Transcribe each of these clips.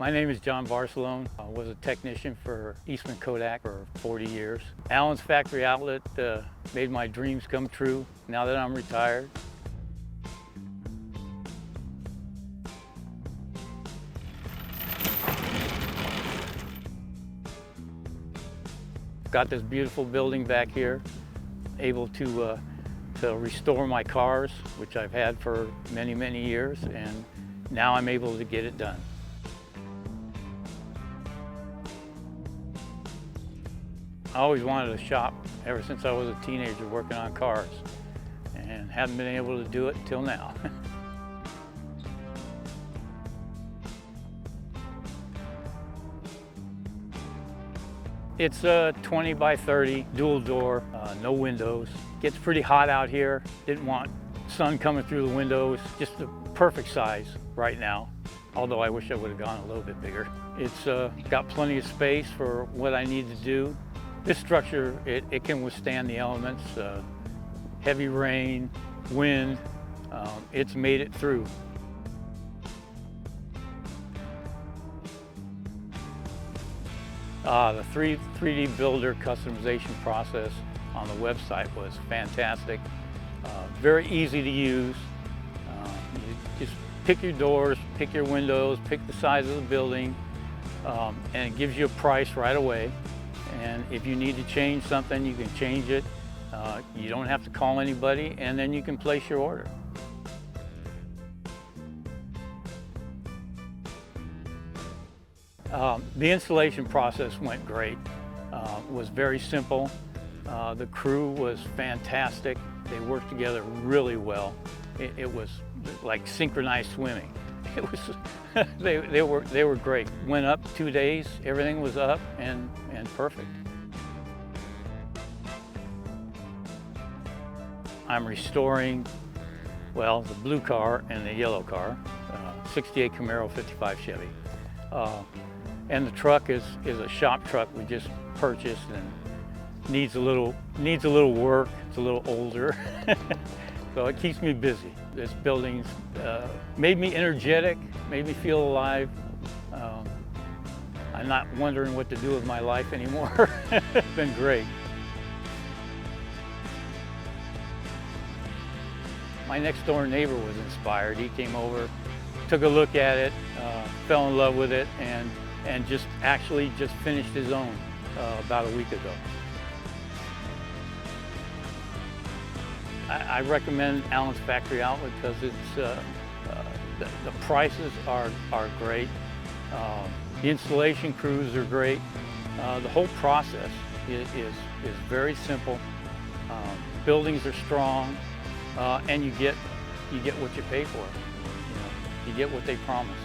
My name is 𝗙𝗃𝘁𝘀. I was a technician for 𝗙𝗂𝘁𝗵𝗲𝗿 for 40 years. Allen's Factory Outlet made my dreams come true now that I'm retired. Got this beautiful building back here, able to restore my cars, which I've had for many, many years, and now I'm able to get it done. I always wanted to shop ever since I was a teenager working on cars, and haven't been able to do it till now. It's a 20 by 30 dual door, no windows. Gets pretty hot out here. Didn't want sun coming through the windows. Just the perfect size right now, although I wish I would have gone a little bit bigger. It's got plenty of space for what I need to do. This structure, it can withstand the elements, heavy rain, wind. It's made it through. The 3D builder customization process on the website was fantastic. Very easy to use. You just pick your doors, pick your windows, pick the size of the building, and it gives you a price right away. And if you need to change something, you can change it. You don't have to call anybody, and then you can place your order. The installation process went great. It was very simple. The crew was fantastic. They worked together really well. It was like synchronized swimming. It was, they were great. Went up 2 days, everything was up and perfect. I'm restoring, well, the blue car and the yellow car, '68 Camaro 55 Chevy. And the truck is a shop truck we just purchased and needs a little work. It's a little older, so it keeps me busy. This building's made me energetic, made me feel alive. I'm not wondering what to do with my life anymore. It's been great. My next door neighbor was inspired. He came over, took a look at it, fell in love with it, and just finished his own about a week ago. I recommend Allen's Factory Outlet because it's the prices are great. The installation crews are great. The whole process is very simple. Buildings are strong, and you get what you pay for. You get what they promise.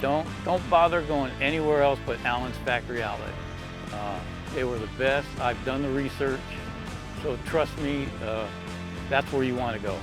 Don't bother going anywhere else but Allen's Factory Outlet. They were the best. I've done the research, so trust me, that's where you want to go.